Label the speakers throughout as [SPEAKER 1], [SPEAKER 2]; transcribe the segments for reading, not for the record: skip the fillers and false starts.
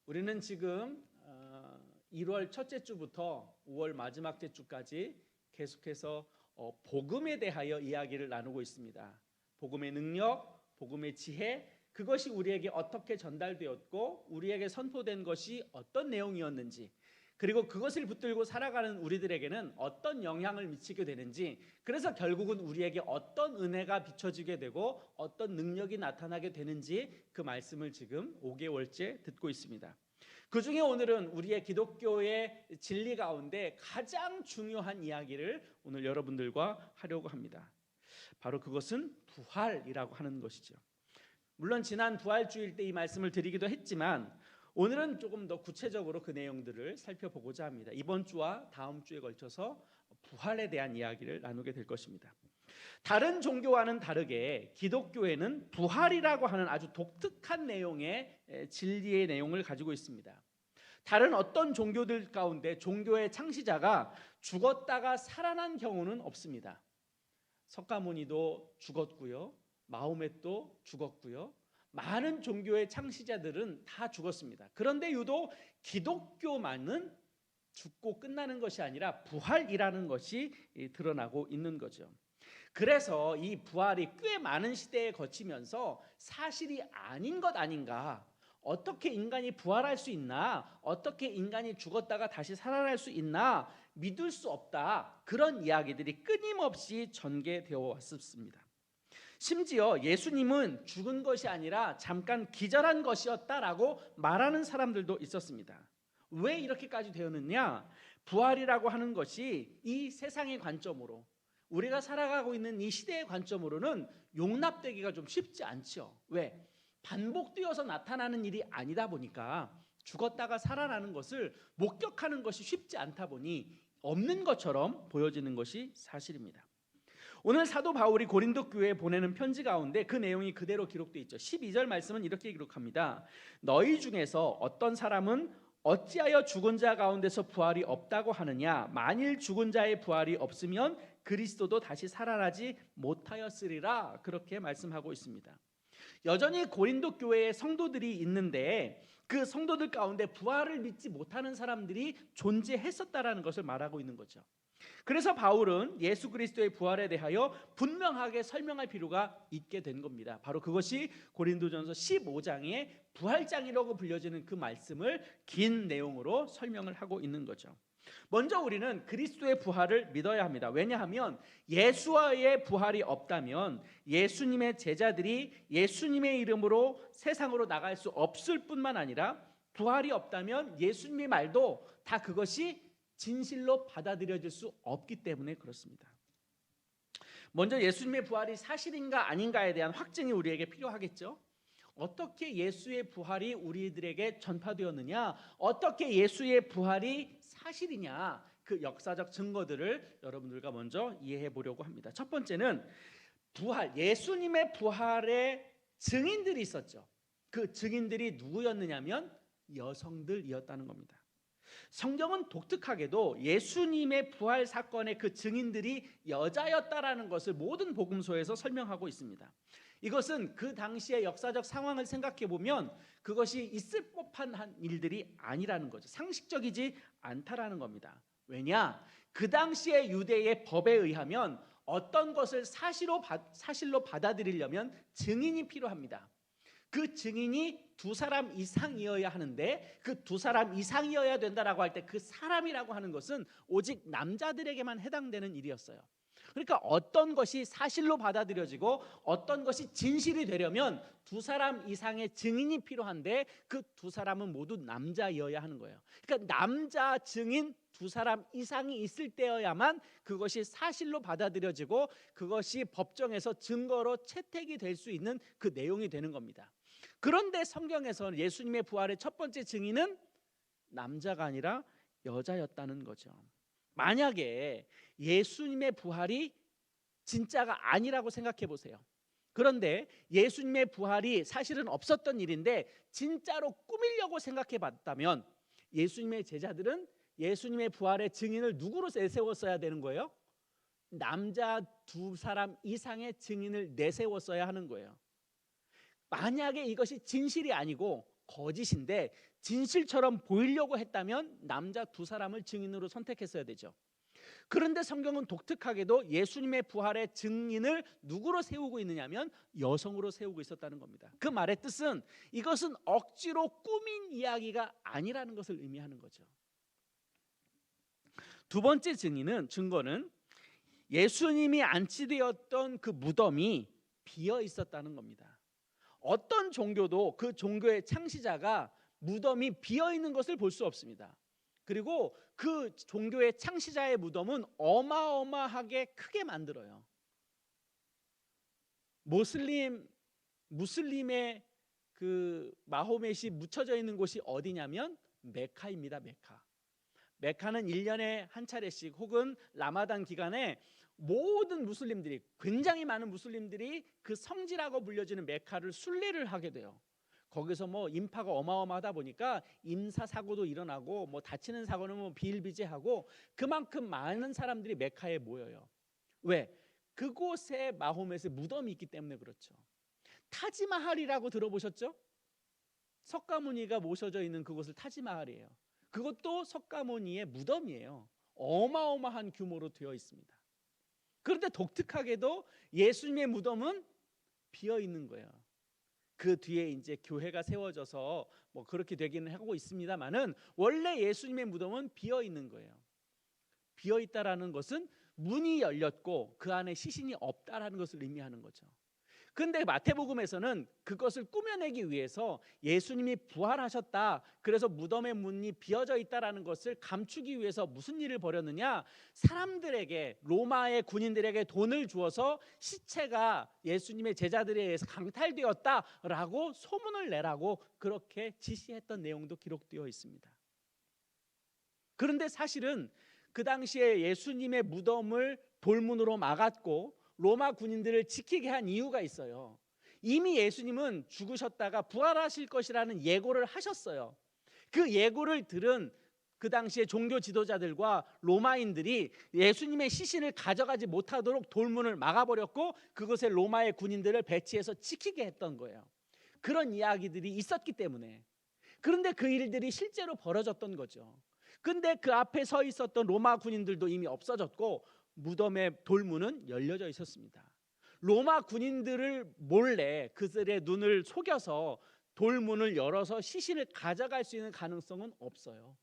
[SPEAKER 1] 우리는 지금 1월 첫째 주부터 5월 마지막 주까지 계속해서 복음에 대하여 이야기를 나누고 있습니다. 복음의 능력, 복음의 지혜, 그것이 우리에게 어떻게 전달되었고 우리에게 선포된 것이 어떤 내용이었는지, 그리고 그것을 붙들고 살아가는 우리들에게는 어떤 영향을 미치게 되는지, 그래서 결국은 우리에게 어떤 은혜가 비춰지게 되고 어떤 능력이 나타나게 되는지 그 말씀을 지금 5개월째 듣고 있습니다. 그 중에 오늘은 우리의 기독교의 진리 가운데 가장 중요한 이야기를 오늘 여러분들과 하려고 합니다. 바로 그것은 부활이라고 하는 것이죠. 물론 지난 부활주일 때 이 말씀을 드리기도 했지만 오늘은 조금 더 구체적으로 그 내용들을 살펴보고자 합니다. 이번 주와 다음 주에 걸쳐서 부활에 대한 이야기를 나누게 될 것입니다. 다른 종교와는 다르게 기독교에는 부활이라고 하는 아주 독특한 내용의 진리의 내용을 가지고 있습니다. 다른 어떤 종교들 가운데 종교의 창시자가 죽었다가 살아난 경우는 없습니다. 석가모니도 죽었고요, 마호멧도 죽었고요, 많은 종교의 창시자들은 다 죽었습니다. 그런데 유독 기독교만은 죽고 끝나는 것이 아니라 부활이라는 것이 드러나고 있는 거죠. 그래서 이 부활이 꽤 많은 시대에 거치면서 사실이 아닌 것 아닌가, 어떻게 인간이 부활할 수 있나, 어떻게 인간이 죽었다가 다시 살아날 수 있나, 믿을 수 없다, 그런 이야기들이 끊임없이 전개되어 왔습니다. 심지어 예수님은 죽은 것이 아니라 잠깐 기절한 것이었다라고 말하는 사람들도 있었습니다. 왜 이렇게까지 되었느냐? 부활이라고 하는 것이 이 세상의 관점으로, 우리가 살아가고 있는 이 시대의 관점으로는 용납되기가 좀 쉽지 않죠. 왜? 반복되어서 나타나는 일이 아니다 보니까 죽었다가 살아나는 것을 목격하는 것이 쉽지 않다 보니 없는 것처럼 보여지는 것이 사실입니다. 오늘 사도 바울이 고린도 교회에 보내는 편지 가운데 그 내용이 그대로 기록되어 있죠. 12절 말씀은 이렇게 기록합니다. 너희 중에서 어떤 사람은 어찌하여 죽은 자 가운데서 부활이 없다고 하느냐? 만일 죽은 자의 부활이 없으면 그리스도도 다시 살아나지 못하였으리라, 그렇게 말씀하고 있습니다. 여전히 고린도 교회에 성도들이 있는데 그 성도들 가운데 부활을 믿지 못하는 사람들이 존재했었다라는 것을 말하고 있는 거죠. 그래서 바울은 예수 그리스도의 부활에 대하여 분명하게 설명할 필요가 있게 된 겁니다. 바로 그것이 고린도전서 15장의 부활장이라고 불려지는 그 말씀을 긴 내용으로 설명을 하고 있는 거죠. 먼저 우리는 그리스도의 부활을 믿어야 합니다. 왜냐하면 예수와의 부활이 없다면 예수님의 제자들이 예수님의 이름으로 세상으로 나갈 수 없을 뿐만 아니라 부활이 없다면 예수님의 말도 다 그것이 진실로 받아들여질 수 없기 때문에 그렇습니다. 먼저 예수님의 부활이 사실인가 아닌가에 대한 확증이 우리에게 필요하겠죠. 어떻게 예수의 부활이 우리들에게 전파되었느냐, 어떻게 예수의 부활이 사실이냐, 그 역사적 증거들을 여러분들과 먼저 이해해 보려고 합니다. 첫 번째는 부활, 예수님의 부활의 증인들이 있었죠. 그 증인들이 누구였느냐면 여성들이었다는 겁니다. 성경은 독특하게도 예수님의 부활 사건의 그 증인들이 여자였다라는 것을 모든 복음서에서 설명하고 있습니다. 이것은 그 당시의 역사적 상황을 생각해 보면 그것이 있을 법한 일들이 아니라는 거죠. 상식적이지 않다라는 겁니다. 왜냐? 그 당시의 유대의 법에 의하면 어떤 것을 사실로 받아들이려면 증인이 필요합니다. 그 증인이 두 사람 이상이어야 하는데 그 두 사람 이상이어야 된다라고 할 때 그 사람이라고 하는 것은 오직 남자들에게만 해당되는 일이었어요. 그러니까 어떤 것이 사실로 받아들여지고 어떤 것이 진실이 되려면 두 사람 이상의 증인이 필요한데 그 두 사람은 모두 남자여야 하는 거예요. 그러니까 남자 증인 두 사람 이상이 있을 때여야만 그것이 사실로 받아들여지고 그것이 법정에서 증거로 채택이 될 수 있는 그 내용이 되는 겁니다. 그런데 성경에서는 예수님의 부활의 첫 번째 증인은 남자가 아니라 여자였다는 거죠. 만약에 예수님의 부활이 진짜가 아니라고 생각해 보세요. 그런데 예수님의 부활이 사실은 없었던 일인데 진짜로 꾸미려고 생각해 봤다면 예수님의 제자들은 예수님의 부활의 증인을 누구로 내세웠어야 되는 거예요? 남자 두 사람 이상의 증인을 내세웠어야 하는 거예요. 만약에 이것이 진실이 아니고 거짓인데 진실처럼 보이려고 했다면 남자 두 사람을 증인으로 선택했어야 되죠. 그런데 성경은 독특하게도 예수님의 부활의 증인을 누구로 세우고 있느냐면 여성으로 세우고 있었다는 겁니다. 그 말의 뜻은 이것은 억지로 꾸민 이야기가 아니라는 것을 의미하는 거죠. 두 번째 증거는 예수님이 안치되었던 그 무덤이 비어 있었다는 겁니다. 어떤 종교도 그 종교의 창시자가 무덤이 비어 있는 것을 볼 수 없습니다. 그리고 그 종교의 창시자의 무덤은 어마어마하게 크게 만들어요. 무슬림의 그 마호멧이 묻혀져 있는 곳이 어디냐면 메카입니다. 메카는 1년에 한 차례씩 혹은 라마단 기간에 모든 무슬림들이, 굉장히 많은 무슬림들이 그 성지라고 불려지는 메카를 순례를 하게 돼요. 거기서 뭐 인파가 어마어마하다 보니까 임사 사고도 일어나고 뭐 다치는 사고는 뭐 비일비재하고 그만큼 많은 사람들이 메카에 모여요. 왜? 그곳에 마호멧의 무덤이 있기 때문에 그렇죠. 타지마할이라고 들어보셨죠? 석가모니가 모셔져 있는 그곳을 타지마할이에요. 그것도 석가모니의 무덤이에요. 어마어마한 규모로 되어 있습니다. 그런데 독특하게도 예수님의 무덤은 비어 있는 거예요. 그 뒤에 이제 교회가 세워져서 뭐 그렇게 되기는 하고 있습니다만은 원래 예수님의 무덤은 비어 있는 거예요. 비어 있다라는 것은 문이 열렸고 그 안에 시신이 없다라는 것을 의미하는 거죠. 그런데 마태복음에서는 그것을 꾸며내기 위해서 예수님이 부활하셨다, 그래서 무덤의 문이 비어져 있다라는 것을 감추기 위해서 무슨 일을 벌였느냐, 사람들에게, 로마의 군인들에게 돈을 주어서 시체가 예수님의 제자들에 의해서 강탈되었다라고 소문을 내라고 그렇게 지시했던 내용도 기록되어 있습니다. 그런데 사실은 그 당시에 예수님의 무덤을 돌문으로 막았고 로마 군인들을 지키게 한 이유가 있어요. 이미 예수님은 죽으셨다가 부활하실 것이라는 예고를 하셨어요. 그 예고를 들은 그 당시에 종교 지도자들과 로마인들이 예수님의 시신을 가져가지 못하도록 돌문을 막아버렸고 그것에 로마의 군인들을 배치해서 지키게 했던 거예요. 그런 이야기들이 있었기 때문에. 그런데 그 일들이 실제로 벌어졌던 거죠. 근데 그 앞에 서 있었던 로마 군인들도 이미 없어졌고 무덤의 돌문은 열려져 있었습니다. 로마 군인들을 몰래 그들의 눈을 속여서 돌문을 열어서 시신을 가져갈 수 있는 가능성은 없어요.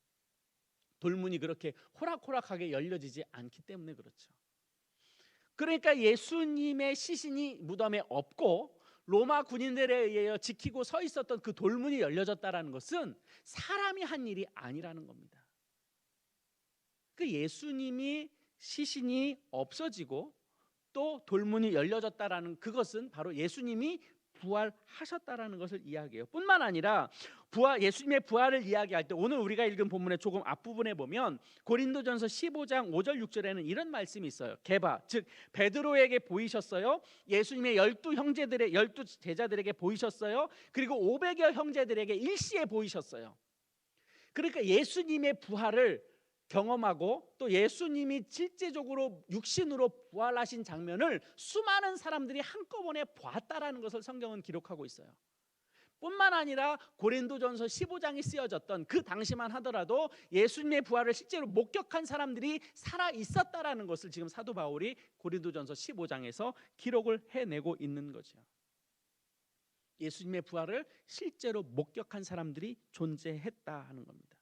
[SPEAKER 1] 돌문이 그렇게 호락호락하게 열려지지 않기 때문에 그렇죠. 그러니까 예수님의 시신이 무덤에 없고 로마 군인들에 의해 지키고 서 있었던 그 돌문이 열려졌다는 것은 사람이 한 일이 아니라는 겁니다. 그 예수님이 시신이 없어지고 또 돌문이 열려졌다라는 그것은 바로 예수님이 부활하셨다라는 것을 이야기해요. 뿐만 아니라 예수님의 부활을 이야기할 때 오늘 우리가 읽은 본문의 조금 앞부분에 보면 고린도전서 15장 5절 6절에는 이런 말씀이 있어요. 게바, 즉 베드로에게 보이셨어요. 예수님의 12 제자들에게 보이셨어요. 그리고 500여 형제들에게 일시에 보이셨어요. 그러니까 예수님의 부활을 경험하고 또 예수님이 실제적으로 육신으로 부활하신 장면을 수많은 사람들이 한꺼번에 보았다라는 것을 성경은 기록하고 있어요. 뿐만 아니라 고린도전서 15장이 쓰여졌던 그 당시만 하더라도 예수님의 부활을 실제로 목격한 사람들이 살아 있었다라는 것을 지금 사도 바울이 고린도전서 15장에서 기록을 해내고 있는 거죠. 예수님의 부활을 실제로 목격한 사람들이 존재했다 하는 겁니다.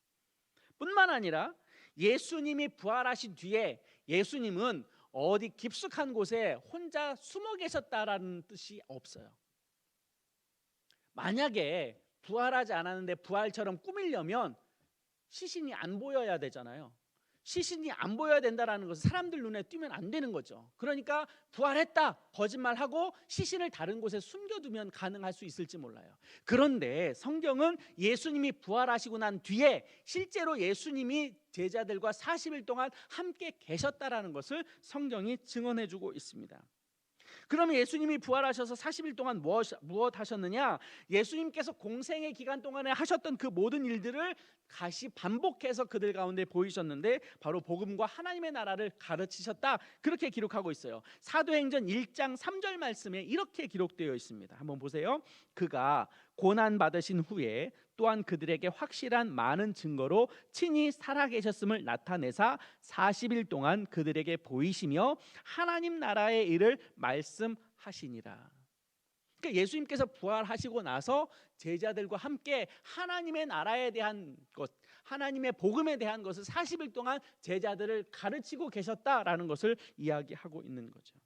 [SPEAKER 1] 뿐만 아니라 예수님이 부활하신 뒤에 예수님은 어디 깊숙한 곳에 혼자 숨어 계셨다라는 뜻이 없어요. 만약에 부활하지 않았는데 부활처럼 꾸미려면 시신이 안 보여야 되잖아요. 시신이 안 보여야 된다는 것은 사람들 눈에 띄면 안 되는 거죠. 그러니까 부활했다 거짓말하고 시신을 다른 곳에 숨겨두면 가능할 수 있을지 몰라요. 그런데 성경은 예수님이 부활하시고 난 뒤에 실제로 예수님이 제자들과 40일 동안 함께 계셨다라는 것을 성경이 증언해주고 있습니다. 그러면 예수님이 부활하셔서 40일 동안 무엇 하셨느냐? 예수님께서 공생의 기간 동안에 하셨던 그 모든 일들을 다시 반복해서 그들 가운데 보이셨는데 바로 복음과 하나님의 나라를 가르치셨다, 그렇게 기록하고 있어요. 사도행전 1장 3절 말씀에 이렇게 기록되어 있습니다. 한번 보세요. 그가 고난 받으신 후에 또한 그들에게 확실한 많은 증거로 친히 살아계셨음을 나타내사 40일 동안 그들에게 보이시며 하나님 나라의 일을 말씀하시니라. 그러니까 예수님께서 부활하시고 나서 제자들과 함께 하나님의 나라에 대한 것, 하나님의 복음에 대한 것을 40일 동안 제자들을 가르치고 계셨다라는 것을 이야기하고 있는 거죠.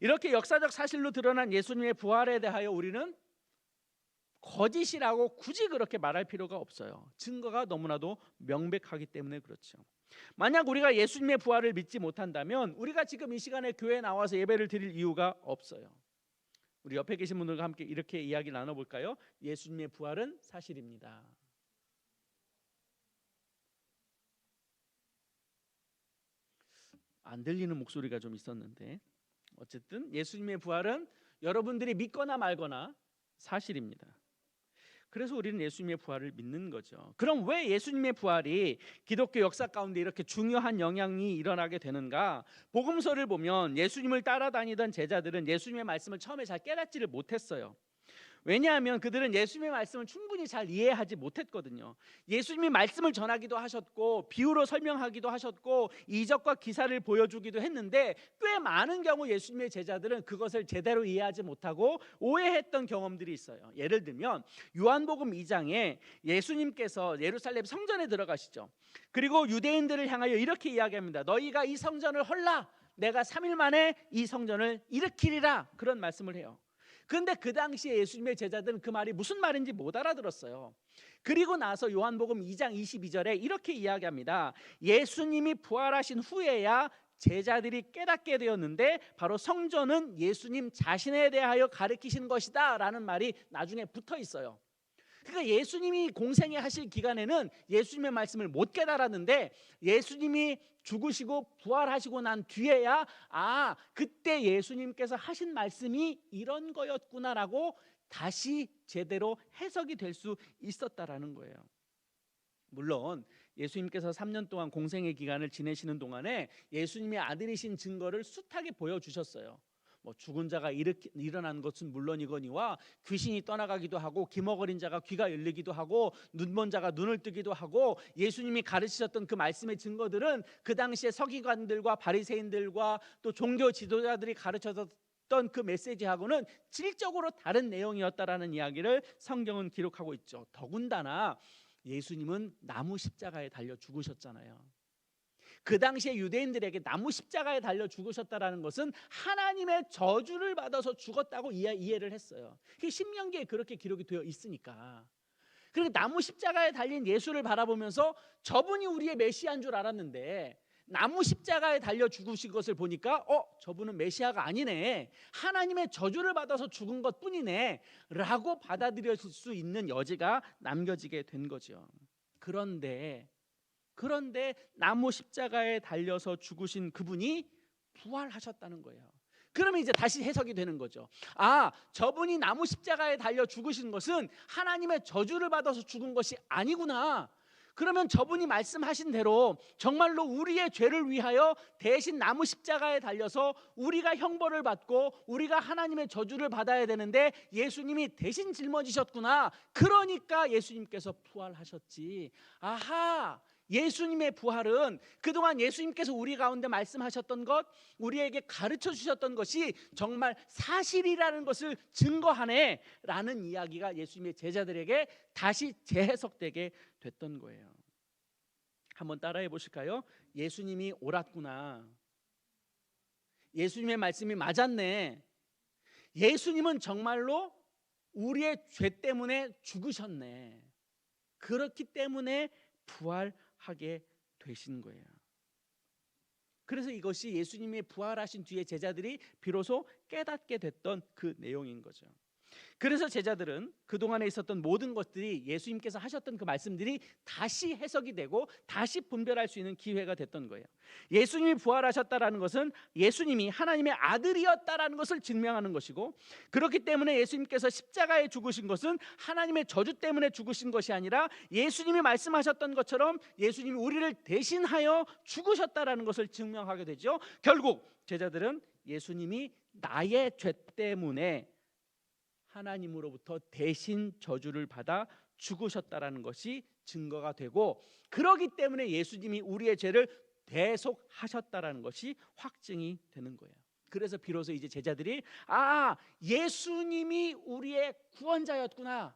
[SPEAKER 1] 이렇게 역사적 사실로 드러난 예수님의 부활에 대하여 우리는 거짓이라고 굳이 그렇게 말할 필요가 없어요. 증거가 너무나도 명백하기 때문에 그렇죠. 만약 우리가 예수님의 부활을 믿지 못한다면 우리가 지금 이 시간에 교회에 나와서 예배를 드릴 이유가 없어요. 우리 옆에 계신 분들과 함께 이렇게 이야기 나눠볼까요? 예수님의 부활은 사실입니다. 안 들리는 목소리가 좀 있었는데 어쨌든 예수님의 부활은 여러분들이 믿거나 말거나 사실입니다. 그래서 우리는 예수님의 부활을 믿는 거죠. 그럼 왜 예수님의 부활이 기독교 역사 가운데 이렇게 중요한 영향이 일어나게 되는가? 복음서를 보면 예수님을 따라다니던 제자들은 예수님의 말씀을 처음에 잘 깨닫지를 못했어요. 왜냐하면 그들은 예수님의 말씀을 충분히 잘 이해하지 못했거든요. 예수님이 말씀을 전하기도 하셨고 비유로 설명하기도 하셨고 이적과 기사를 보여주기도 했는데 꽤 많은 경우 예수님의 제자들은 그것을 제대로 이해하지 못하고 오해했던 경험들이 있어요. 예를 들면 요한복음 2장에 예수님께서 예루살렘 성전에 들어가시죠. 그리고 유대인들을 향하여 이렇게 이야기합니다. 너희가 이 성전을 헐라 내가 3일 만에 이 성전을 일으키리라, 그런 말씀을 해요. 그런데 그 당시에 예수님의 제자들은 그 말이 무슨 말인지 못 알아들었어요. 그리고 나서 요한복음 2장 22절에 이렇게 이야기합니다. 예수님이 부활하신 후에야 제자들이 깨닫게 되었는데 바로 성전은 예수님 자신에 대하여 가르치신 것이다 라는 말이 나중에 붙어 있어요. 그러니까 예수님이 공생애 하실 기간에는 예수님의 말씀을 못 깨달았는데 예수님이 죽으시고 부활하시고 난 뒤에야 그때 예수님께서 하신 말씀이 이런 거였구나라고 다시 제대로 해석이 될 수 있었다라는 거예요. 물론 예수님께서 3년 동안 공생애 기간을 지내시는 동안에 예수님의 아들이신 증거를 숱하게 보여주셨어요. 죽은 자가 일어난 것은 물론이거니와 귀신이 떠나가기도 하고 기머거린 자가 귀가 열리기도 하고 눈먼 자가 눈을 뜨기도 하고, 예수님이 가르치셨던 그 말씀의 증거들은 그 당시에 서기관들과 바리새인들과 또 종교 지도자들이 가르쳐줬던 그 메시지하고는 질적으로 다른 내용이었다라는 이야기를 성경은 기록하고 있죠. 더군다나 예수님은 나무 십자가에 달려 죽으셨잖아요. 그 당시에 유대인들에게 나무 십자가에 달려 죽으셨다라는 것은 하나님의 저주를 받아서 죽었다고 이해를 했어요. 신명기에 그렇게 기록이 되어 있으니까. 그리고 나무 십자가에 달린 예수를 바라보면서 저분이 우리의 메시아인 줄 알았는데 나무 십자가에 달려 죽으신 것을 보니까 저분은 메시아가 아니네, 하나님의 저주를 받아서 죽은 것뿐이네 라고 받아들여질 수 있는 여지가 남겨지게 된 거죠. 그런데 나무 십자가에 달려서 죽으신 그분이 부활하셨다는 거예요. 그러면 이제 다시 해석이 되는 거죠. 저분이 나무 십자가에 달려 죽으신 것은 하나님의 저주를 받아서 죽은 것이 아니구나. 그러면 저분이 말씀하신 대로 정말로 우리의 죄를 위하여 대신 나무 십자가에 달려서 우리가 형벌을 받고 우리가 하나님의 저주를 받아야 되는데 예수님이 대신 짊어지셨구나. 그러니까 예수님께서 부활하셨지. 예수님의 부활은 그동안 예수님께서 우리 가운데 말씀하셨던 것, 우리에게 가르쳐 주셨던 것이 정말 사실이라는 것을 증거하네 라는 이야기가 예수님의 제자들에게 다시 재해석되게 됐던 거예요. 한번 따라해 보실까요? 예수님이 옳았구나. 예수님의 말씀이 맞았네. 예수님은 정말로 우리의 죄 때문에 죽으셨네. 그렇기 때문에 부활하게 되신 거예요. 그래서 이것이 예수님이 부활하신 뒤에 제자들이 비로소 깨닫게 됐던 그 내용인 거죠. 그래서 제자들은 그동안에 있었던 모든 것들이 예수님께서 하셨던 그 말씀들이 다시 해석이 되고 다시 분별할 수 있는 기회가 됐던 거예요. 예수님이 부활하셨다라는 것은 예수님이 하나님의 아들이었다라는 것을 증명하는 것이고, 그렇기 때문에 예수님께서 십자가에 죽으신 것은 하나님의 저주 때문에 죽으신 것이 아니라 예수님이 말씀하셨던 것처럼 예수님이 우리를 대신하여 죽으셨다라는 것을 증명하게 되죠. 결국 제자들은 예수님이 나의 죄 때문에 하나님으로부터 대신 저주를 받아 죽으셨다라는 것이 증거가 되고, 그러기 때문에 예수님이 우리의 죄를 대속하셨다라는 것이 확증이 되는 거예요. 그래서 비로소 이제 제자들이 예수님이 우리의 구원자였구나,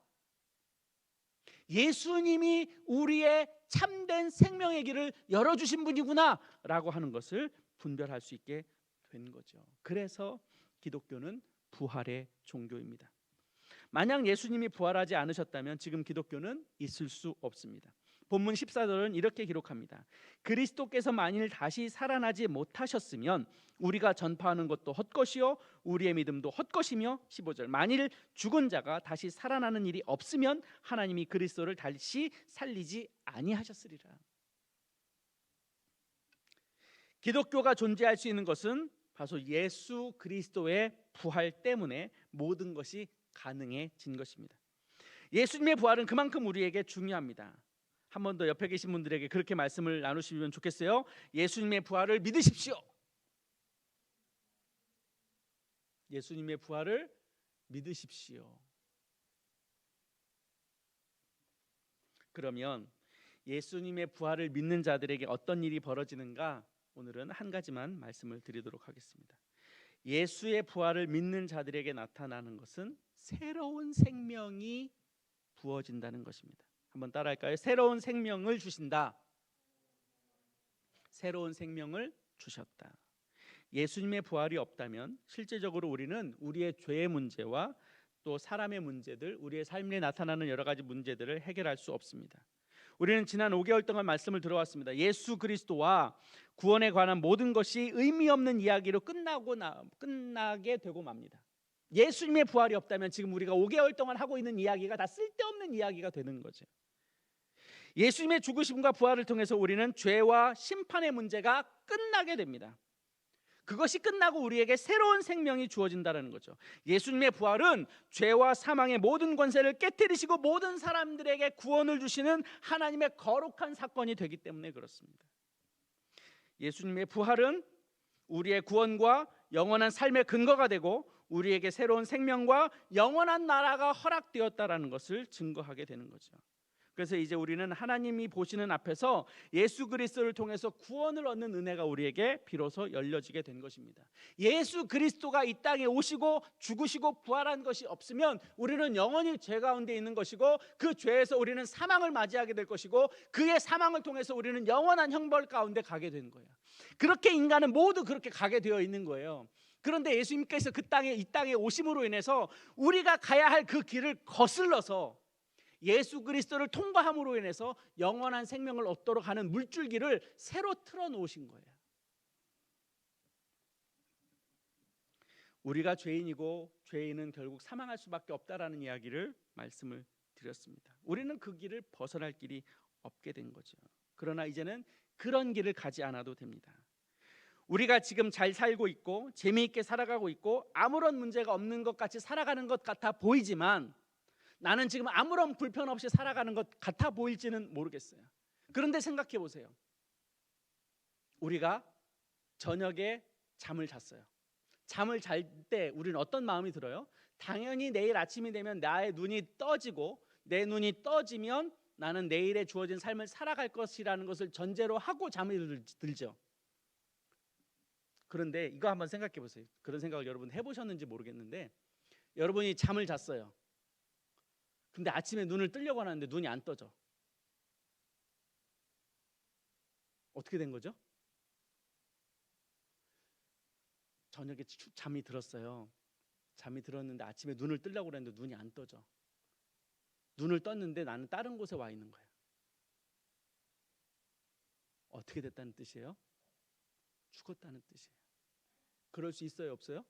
[SPEAKER 1] 예수님이 우리의 참된 생명의 길을 열어주신 분이구나 라고 하는 것을 분별할 수 있게 된 거죠. 그래서 기독교는 부활의 종교입니다. 만약 예수님이 부활하지 않으셨다면 지금 기독교는 있을 수 없습니다. 본문 14절은 이렇게 기록합니다. 그리스도께서 만일 다시 살아나지 못하셨으면 우리가 전파하는 것도 헛것이요 우리의 믿음도 헛것이며, 15절, 만일 죽은 자가 다시 살아나는 일이 없으면 하나님이 그리스도를 다시 살리지 아니하셨으리라. 기독교가 존재할 수 있는 것은 바로 예수 그리스도의 부활 때문에 모든 것이 가능해진 것입니다. 예수님의 부활은 그만큼 우리에게 중요합니다. 한 번 더 옆에 계신 분들에게 그렇게 말씀을 나누시면 좋겠어요. 예수님의 부활을 믿으십시오. 예수님의 부활을 믿으십시오. 그러면 예수님의 부활을 믿는 자들에게 어떤 일이 벌어지는가? 오늘은 한 가지만 말씀을 드리도록 하겠습니다. 예수의 부활을 믿는 자들에게 나타나는 것은 새로운 생명이 부어진다는 것입니다. 한번 따라할까요? 새로운 생명을 주신다. 새로운 생명을 주셨다. 예수님의 부활이 없다면 실제적으로 우리는 우리의 죄의 문제와 또 사람의 문제들, 우리의 삶에 나타나는 여러 가지 문제들을 해결할 수 없습니다. 우리는 지난 5개월 동안 말씀을 들어왔습니다. 예수 그리스도와 구원에 관한 모든 것이 의미 없는 이야기로 끝나게 되고 맙니다. 예수님의 부활이 없다면 지금 우리가 5개월 동안 하고 있는 이야기가 다 쓸데없는 이야기가 되는 거죠. 예수님의 죽으심과 부활을 통해서 우리는 죄와 심판의 문제가 끝나게 됩니다. 그것이 끝나고 우리에게 새로운 생명이 주어진다는 거죠. 예수님의 부활은 죄와 사망의 모든 권세를 깨뜨리시고 모든 사람들에게 구원을 주시는 하나님의 거룩한 사건이 되기 때문에 그렇습니다. 예수님의 부활은 우리의 구원과 영원한 삶의 근거가 되고 우리에게 새로운 생명과 영원한 나라가 허락되었다라는 것을 증거하게 되는 거죠. 그래서 이제 우리는 하나님이 보시는 앞에서 예수 그리스도를 통해서 구원을 얻는 은혜가 우리에게 비로소 열려지게 된 것입니다. 예수 그리스도가 이 땅에 오시고 죽으시고 부활한 것이 없으면 우리는 영원히 죄 가운데 있는 것이고, 그 죄에서 우리는 사망을 맞이하게 될 것이고, 그의 사망을 통해서 우리는 영원한 형벌 가운데 가게 된 거예요. 그렇게 인간은 모두 그렇게 가게 되어 있는 거예요. 그런데 예수님께서 이 땅에 오심으로 인해서 우리가 가야 할 그 길을 거슬러서 예수 그리스도를 통과함으로 인해서 영원한 생명을 얻도록 하는 물줄기를 새로 틀어 놓으신 거예요. 우리가 죄인이고 죄인은 결국 사망할 수밖에 없다라는 이야기를 말씀을 드렸습니다. 우리는 그 길을 벗어날 길이 없게 된 거죠. 그러나 이제는 그런 길을 가지 않아도 됩니다. 우리가 지금 잘 살고 있고 재미있게 살아가고 있고 아무런 문제가 없는 것 같이 살아가는 것 같아 보이지만, 나는 지금 아무런 불편 없이 살아가는 것 같아 보일지는 모르겠어요. 그런데 생각해 보세요. 우리가 저녁에 잠을 잤어요. 잠을 잘 때 우리는 어떤 마음이 들어요? 당연히 내일 아침이 되면 나의 눈이 떠지고, 내 눈이 떠지면 나는 내일에 주어진 삶을 살아갈 것이라는 것을 전제로 하고 잠이 들죠. 그런데 이거 한번 생각해 보세요. 그런 생각을 여러분 해보셨는지 모르겠는데, 여러분이 잠을 잤어요. 근데 아침에 눈을 뜨려고 하는데 눈이 안 떠져. 어떻게 된 거죠? 저녁에 잠이 들었어요. 잠이 들었는데 아침에 눈을 뜨려고 그랬는데 눈이 안 떠져. 눈을 떴는데 나는 다른 곳에 와 있는 거예요. 어떻게 됐다는 뜻이에요? 죽었다는 뜻이에요. 그럴 수 있어요, 없어요?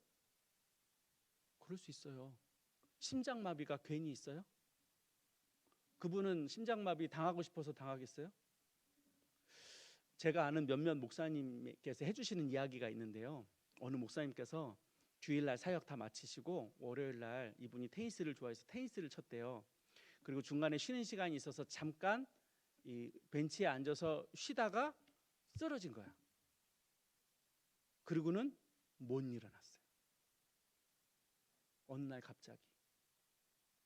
[SPEAKER 1] 그럴 수 있어요. 심장마비가 괜히 있어요? 그분은 심장마비 당하고 싶어서 당하겠어요? 제가 아는 몇몇 목사님께서 해주시는 이야기가 있는데요. 어느 목사님께서 주일날 사역 다 마치시고 월요일날 이분이 테니스를 좋아해서 테니스를 쳤대요. 그리고 중간에 쉬는 시간이 있어서 잠깐 이 벤치에 앉아서 쉬다가 쓰러진 거야. 그리고는 못 일어났어요. 어느 날 갑자기.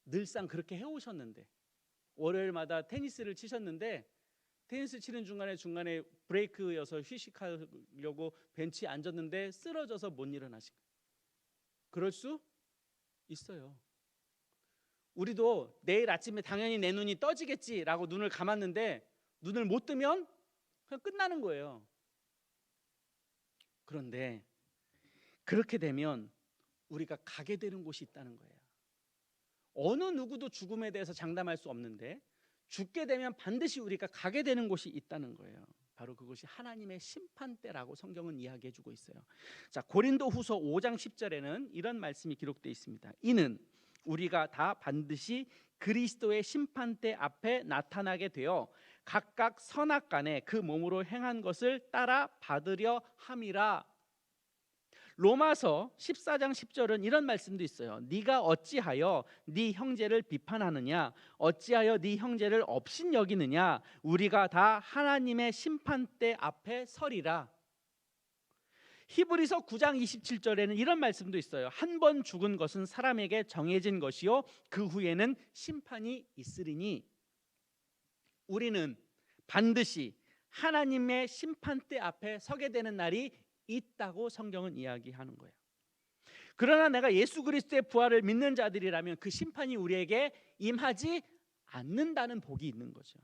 [SPEAKER 1] 늘상 그렇게 해오셨는데 월요일마다 테니스를 치셨는데 테니스 치는 중간에 브레이크여서 휴식하려고 벤치에 앉았는데 쓰러져서 못 일어나신 거예요. 그럴 수 있어요. 우리도 내일 아침에 당연히 내 눈이 떠지겠지라고 눈을 감았는데 눈을 못 뜨면 그냥 끝나는 거예요. 그런데 그렇게 되면 우리가 가게 되는 곳이 있다는 거예요. 어느 누구도 죽음에 대해서 장담할 수 없는데 죽게 되면 반드시 우리가 가게 되는 곳이 있다는 거예요. 바로 그것이 하나님의 심판대라고 성경은 이야기해 주고 있어요. 자, 고린도후서 5장 10절에는 이런 말씀이 기록되어 있습니다. 이는 우리가 다 반드시 그리스도의 심판대 앞에 나타나게 되어 각각 선악간에 그 몸으로 행한 것을 따라 받으려 함이라. 로마서 14장 10절은 이런 말씀도 있어요. 네가 어찌하여 네 형제를 비판하느냐, 어찌하여 네 형제를 업신여기느냐, 우리가 다 하나님의 심판대 앞에 서리라. 히브리서 9장 27절에는 이런 말씀도 있어요. 한 번 죽은 것은 사람에게 정해진 것이요 그 후에는 심판이 있으리니. 우리는 반드시 하나님의 심판대 앞에 서게 되는 날이 있다고 성경은 이야기하는 거예요. 그러나 내가 예수 그리스도의 부활을 믿는 자들이라면 그 심판이 우리에게 임하지 않는다는 복이 있는 거죠.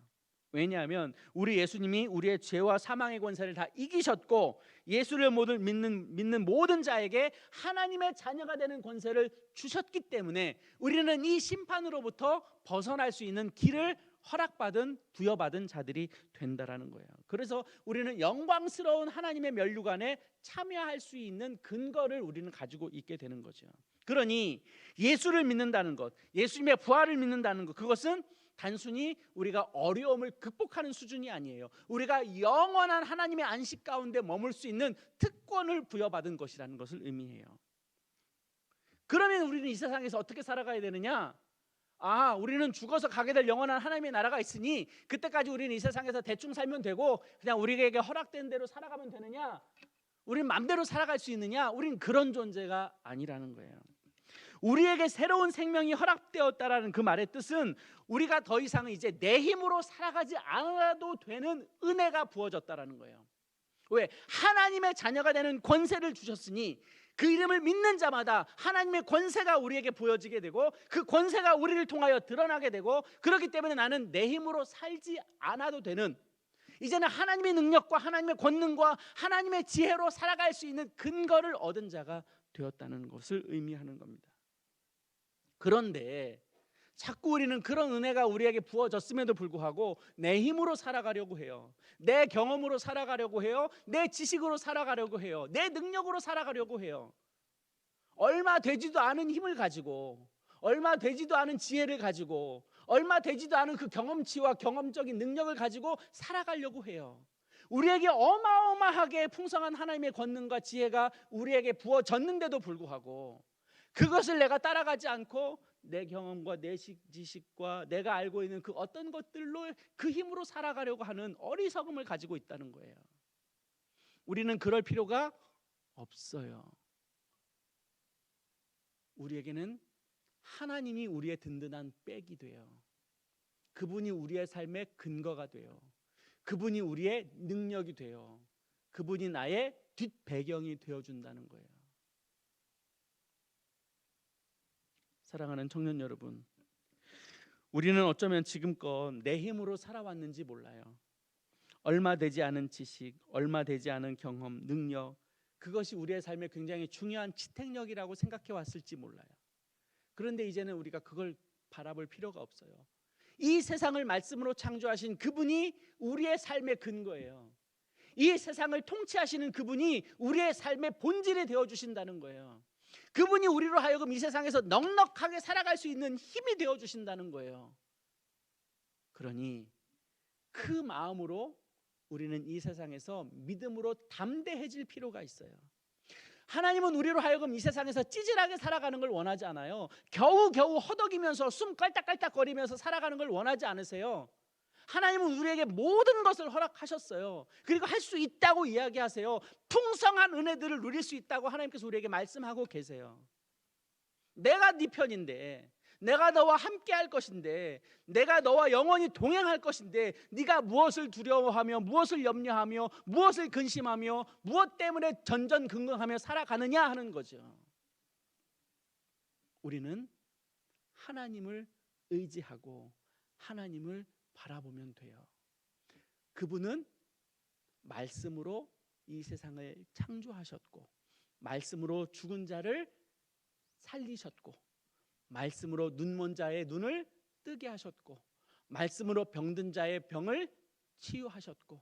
[SPEAKER 1] 왜냐하면 우리 예수님이 우리의 죄와 사망의 권세를 다 이기셨고 예수를 믿는 모든 자에게 하나님의 자녀가 되는 권세를 주셨기 때문에 우리는 이 심판으로부터 벗어날 수 있는 길을 허락받은 부여받은 자들이 된다라는 거예요. 그래서 우리는 영광스러운 하나님의 면류관에 참여할 수 있는 근거를 우리는 가지고 있게 되는 거죠. 그러니 예수를 믿는다는 것, 예수님의 부활을 믿는다는 것, 그것은 단순히 우리가 어려움을 극복하는 수준이 아니에요. 우리가 영원한 하나님의 안식 가운데 머물 수 있는 특권을 부여받은 것이라는 것을 의미해요. 그러면 우리는 이 세상에서 어떻게 살아가야 되느냐? 우리는 죽어서 가게 될 영원한 하나님의 나라가 있으니 그때까지 우리는 이 세상에서 대충 살면 되고 그냥 우리에게 허락된 대로 살아가면 되느냐? 우리는 맘대로 살아갈 수 있느냐? 우리는 그런 존재가 아니라는 거예요. 우리에게 새로운 생명이 허락되었다라는 그 말의 뜻은 우리가 더 이상 이제 내 힘으로 살아가지 않아도 되는 은혜가 부어졌다라는 거예요. 왜? 하나님의 자녀가 되는 권세를 주셨으니 그 이름을 믿는 자마다 하나님의 권세가 우리에게 보여지게 되고 그 권세가 우리를 통하여 드러나게 되고, 그렇기 때문에 나는 내 힘으로 살지 않아도 되는, 이제는 하나님의 능력과 하나님의 권능과 하나님의 지혜로 살아갈 수 있는 근거를 얻은 자가 되었다는 것을 의미하는 겁니다. 그런데 자꾸 우리는 그런 은혜가 우리에게 부어졌음에도 불구하고 내 힘으로 살아가려고 해요. 내 경험으로 살아가려고 해요. 내 지식으로 살아가려고 해요. 내 능력으로 살아가려고 해요. 얼마 되지도 않은 힘을 가지고, 얼마 되지도 않은 지혜를 가지고, 얼마 되지도 않은 그 경험치와 경험적인 능력을 가지고 살아가려고 해요. 우리에게 어마어마하게 풍성한 하나님의 권능과 지혜가 우리에게 부어졌는데도 불구하고 그것을 내가 따라가지 않고 내 경험과 내 지식과 내가 알고 있는 그 어떤 것들로 그 힘으로 살아가려고 하는 어리석음을 가지고 있다는 거예요. 우리는 그럴 필요가 없어요. 우리에게는 하나님이 우리의 든든한 백이 돼요. 그분이 우리의 삶의 근거가 돼요. 그분이 우리의 능력이 돼요. 그분이 나의 뒷배경이 되어준다는 거예요. 사랑하는 청년 여러분, 우리는 어쩌면 지금껏 내 힘으로 살아왔는지 몰라요. 얼마 되지 않은 지식, 얼마 되지 않은 경험, 능력, 그것이 우리의 삶에 굉장히 중요한 지탱력이라고 생각해 왔을지 몰라요. 그런데 이제는 우리가 그걸 바라볼 필요가 없어요. 이 세상을 말씀으로 창조하신 그분이 우리의 삶의 근거예요. 이 세상을 통치하시는 그분이 우리의 삶의 본질이 되어주신다는 거예요. 그분이 우리로 하여금 이 세상에서 넉넉하게 살아갈 수 있는 힘이 되어주신다는 거예요. 그러니 그 마음으로 우리는 이 세상에서 믿음으로 담대해질 필요가 있어요. 하나님은 우리로 하여금 이 세상에서 찌질하게 살아가는 걸 원하지 않아요. 겨우겨우 허덕이면서 숨 깔딱깔딱거리면서 살아가는 걸 원하지 않으세요. 하나님은 우리에게 모든 것을 허락하셨어요. 그리고 할 수 있다고 이야기하세요. 풍성한 은혜들을 누릴 수 있다고 하나님께서 우리에게 말씀하고 계세요. 내가 네 편인데, 내가 너와 함께 할 것인데, 내가 너와 영원히 동행할 것인데 네가 무엇을 두려워하며 무엇을 염려하며 무엇을 근심하며 무엇 때문에 전전긍긍하며 살아가느냐 하는 거죠. 우리는 하나님을 의지하고 하나님을 바라보면 돼요. 그분은 말씀으로 이 세상을 창조하셨고, 말씀으로 죽은 자를 살리셨고, 말씀으로 눈먼 자의 눈을 뜨게 하셨고, 말씀으로 병든 자의 병을 치유하셨고,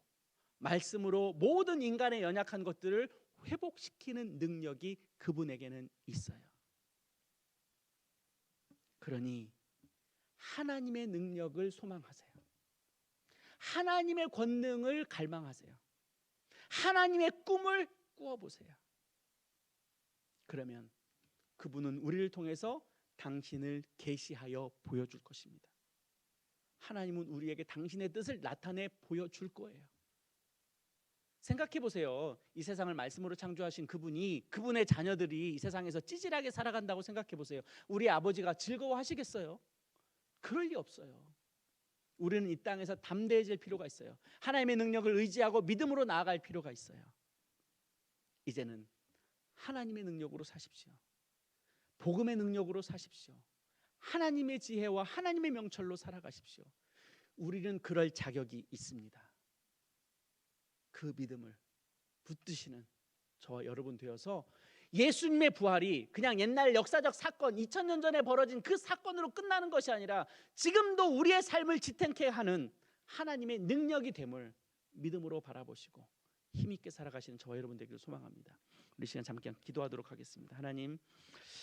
[SPEAKER 1] 말씀으로 모든 인간의 연약한 것들을 회복시키는 능력이 그분에게는 있어요. 그러니 하나님의 능력을 소망하세요. 하나님의 권능을 갈망하세요. 하나님의 꿈을 꾸어보세요. 그러면 그분은 우리를 통해서 당신을 계시하여 보여줄 것입니다. 하나님은 우리에게 당신의 뜻을 나타내 보여줄 거예요. 생각해 보세요. 이 세상을 말씀으로 창조하신 그분이, 그분의 자녀들이 이 세상에서 찌질하게 살아간다고 생각해 보세요. 우리 아버지가 즐거워하시겠어요? 그럴 리 없어요. 우리는 이 땅에서 담대해질 필요가 있어요. 하나님의 능력을 의지하고 믿음으로 나아갈 필요가 있어요. 이제는 하나님의 능력으로 사십시오. 복음의 능력으로 사십시오. 하나님의 지혜와 하나님의 명철로 살아가십시오. 우리는 그럴 자격이 있습니다. 그 믿음을 붙드시는 저와 여러분 되어서 예수님의 부활이 그냥 옛날 역사적 사건, 2000년 전에 벌어진 그 사건으로 끝나는 것이 아니라 지금도 우리의 삶을 지탱케 하는 하나님의 능력이 됨을 믿음으로 바라보시고 힘있게 살아가시는 저와 여러분 되기를 소망합니다. 우리 시간 잠깐 기도하도록 하겠습니다. 하나님,